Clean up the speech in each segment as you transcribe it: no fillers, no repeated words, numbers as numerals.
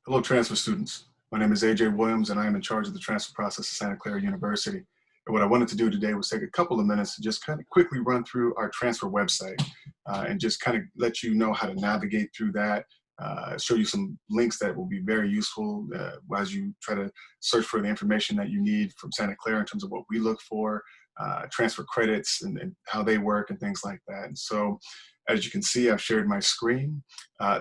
Hello, transfer students. My name is AJ Williams, and I am in charge of the transfer process at Santa Clara University. And what I wanted to do today was take a couple of minutes to just kind of quickly run through our transfer website and just kind of let you know how to navigate through that, show you some links that will be very useful as you try to search for the information that you need from Santa Clara in terms of what we look for, transfer credits and how they work and things like that. And so, as you can see, I've shared my screen.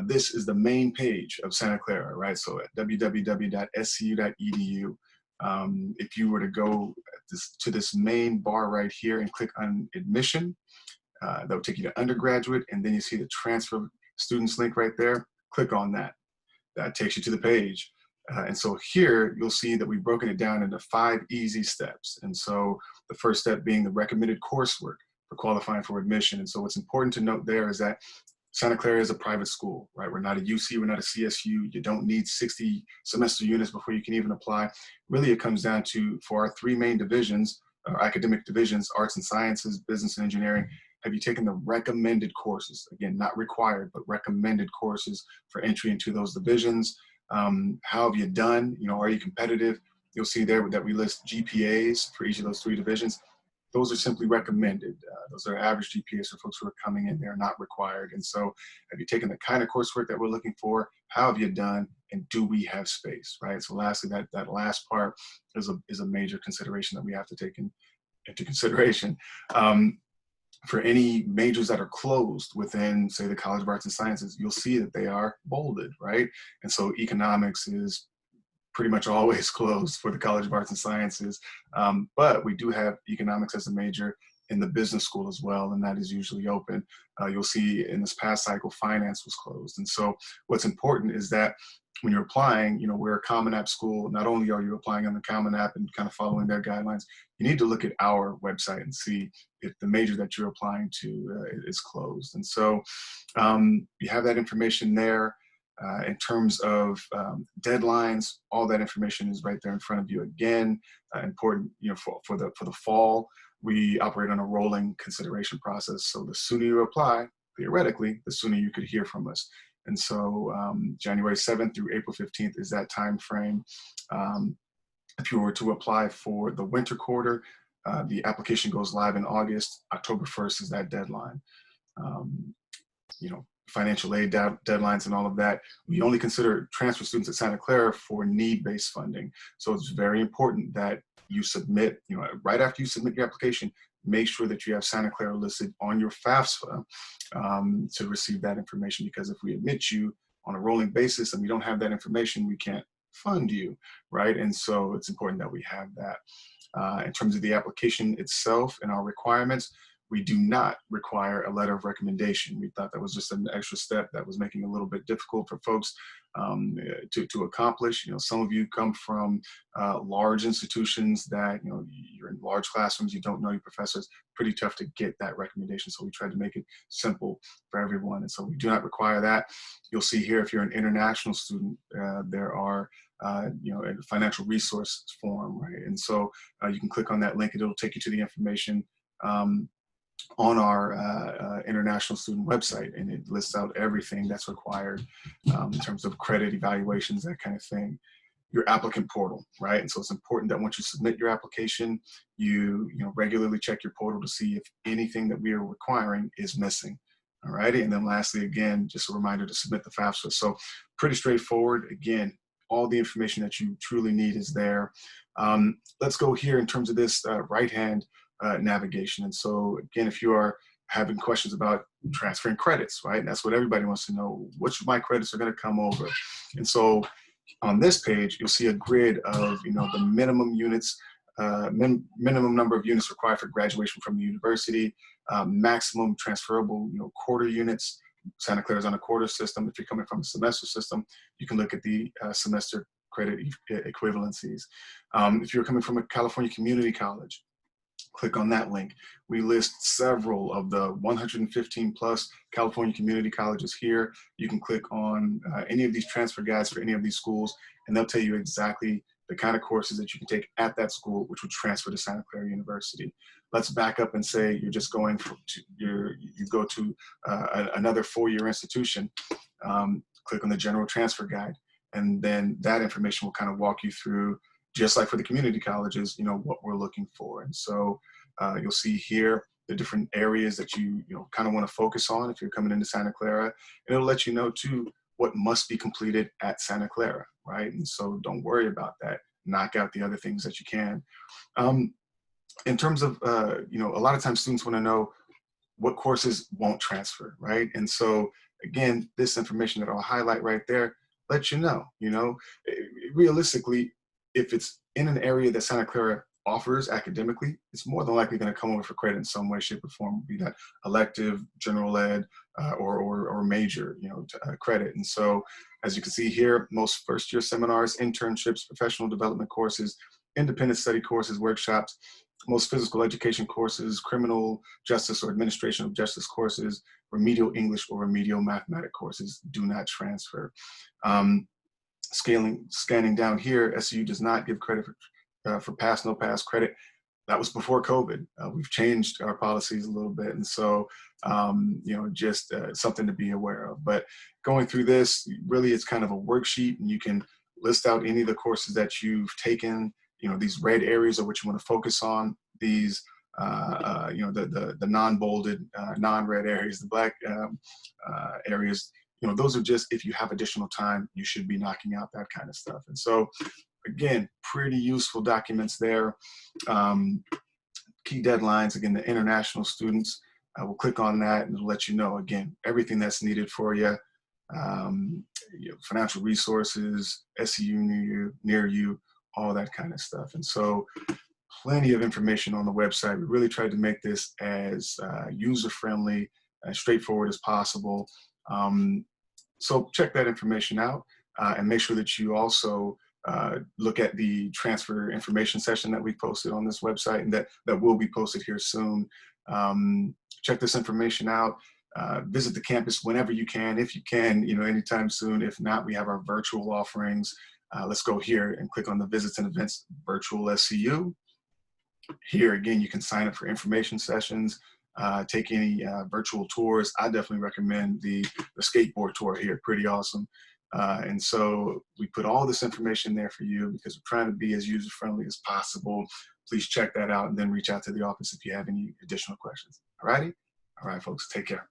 This is the main page of Santa Clara, right? So at www.scu.edu, if you were to go to this main bar right here and click on admission, that will take you to undergraduate, and then you see the transfer students link right there. Click on that. That takes you to the page. And so here you'll see that we've broken it down into 5 easy steps. And so the first step being the recommended coursework for qualifying for admission. And so what's important to note there is that Santa Clara is a private school, right? We're not a UC, we're not a CSU. You don't need 60 semester units before you can even apply. Really, it comes down to, for our 3 main divisions, our academic divisions, arts and sciences, business and engineering, have you taken the recommended courses? Again, not required, but recommended courses for entry into those divisions. How have you done? You know, are you competitive? You'll see there that we list GPAs for each of those 3 divisions. Those are simply recommended. Those are average GPAs for folks who are coming in. They're not required. And so have you taken the kind of coursework that we're looking for? How have you done? And do we have space, right? So lastly, that last part is a major consideration that we have to take into consideration. For any majors that are closed within, say, the College of Arts and Sciences, you'll see that they are bolded, right? And so economics is pretty much always closed for the College of Arts and Sciences. But we do have economics as a major in the business school as well, and that is usually open. You'll see in this past cycle, finance was closed. And so what's important is that when you're applying, you know, we're a Common App school. Not only are you applying on the Common App and kind of following their guidelines, you need to look at our website and see if the major that you're applying to is closed. And so you have that information there. In terms of deadlines, all that information is right there in front of you. Again, important, you know, for the fall, we operate on a rolling consideration process. So the sooner you apply, theoretically, the sooner you could hear from us. And so January 7th through April 15th is that time frame. If you were to apply for the winter quarter, the application goes live in August. October 1st is that deadline. You know, financial aid deadlines and all of that. We only consider transfer students at Santa Clara for need-based funding. So it's very important that you submit, you know, right after you submit your application, make sure that you have Santa Clara listed on your FAFSA to receive that information, because if we admit you on a rolling basis and we don't have that information, we can't fund you, right? And so it's important that we have that. In terms of the application itself and our requirements, we do not require a letter of recommendation. We thought that was just an extra step that was making it a little bit difficult for folks to accomplish. You know, some of you come from large institutions that, you know, you're in large classrooms, you don't know your professors, pretty tough to get that recommendation. So we tried to make it simple for everyone. And so we do not require that. You'll see here, if you're an international student, there are you know, a financial resource form, right? And so you can click on that link and it'll take you to the information on our international student website, and it lists out everything that's required in terms of credit evaluations, that kind of thing. Your applicant portal, right? And so it's important that once you submit your application, you regularly check your portal to see if anything that we are requiring is missing. All righty, and then lastly, again, just a reminder to submit the FAFSA. So pretty straightforward. Again, all the information that you truly need is there. Let's go here in terms of this right-hand navigation. And so again, if you are having questions about transferring credits, right? And that's what everybody wants to know, which of my credits are going to come over. And so on this page, you'll see a grid of, you know, the minimum units, minimum number of units required for graduation from the university, maximum transferable, you know, quarter units. Santa Clara is on a quarter system. If you're coming from a semester system, you can look at the semester credit equivalencies. If you're coming from a California community college, click on that link. We list several of the 115 plus California community colleges here. You can click on any of these transfer guides for any of these schools, and they'll tell you exactly the kind of courses that you can take at that school, which would transfer to Santa Clara University. Let's back up and say you're just going you go to another 4-year institution. Click on the general transfer guide. And then that information will kind of walk you through, just like for the community colleges, what we're looking for. And so you'll see here the different areas that you kind of want to focus on if you're coming into Santa Clara. And it'll let you know too what must be completed at Santa Clara, right? And so don't worry about that. Knock out the other things that you can. In terms of, a lot of times students want to know what courses won't transfer, right? And so again, this information that I'll highlight right there lets you know, realistically, if it's in an area that Santa Clara offers academically, it's more than likely going to come over for credit in some way, shape, or form, be that elective, general ed, or major, credit. And so, as you can see here, most first-year seminars, internships, professional development courses, independent study courses, workshops, most physical education courses, criminal justice or administration of justice courses, remedial English or remedial mathematics courses do not transfer. Scanning down here, SU does not give credit for pass, no pass credit. That was before COVID. We've changed our policies a little bit. And so, just something to be aware of. But going through this, really it's kind of a worksheet, and you can list out any of the courses that you've taken. These red areas are what you want to focus on. These, the non-bolded, non-red areas, the black areas, those are just, if you have additional time, you should be knocking out that kind of stuff. And so, again, pretty useful documents there. Key deadlines, again, the international students, we'll click on that and it'll let you know, again, everything that's needed for you. Financial resources, SEU near you, all that kind of stuff. And so plenty of information on the website. We really tried to make this as user-friendly, as straightforward as possible. So check that information out and make sure that you also look at the transfer information session that we posted on this website, and that will be posted here soon. Check this information out. Visit the campus whenever you can, if you can, anytime soon. If not, we have our virtual offerings. Let's go here and click on the Visits and Events Virtual SCU. Here, again, you can sign up for information sessions, take any virtual tours. I definitely recommend the skateboard tour here, pretty awesome. And so we put all this information there for you because we're trying to be as user-friendly as possible. Please check that out and then reach out to the office if you have any additional questions. All righty? All right, folks, take care.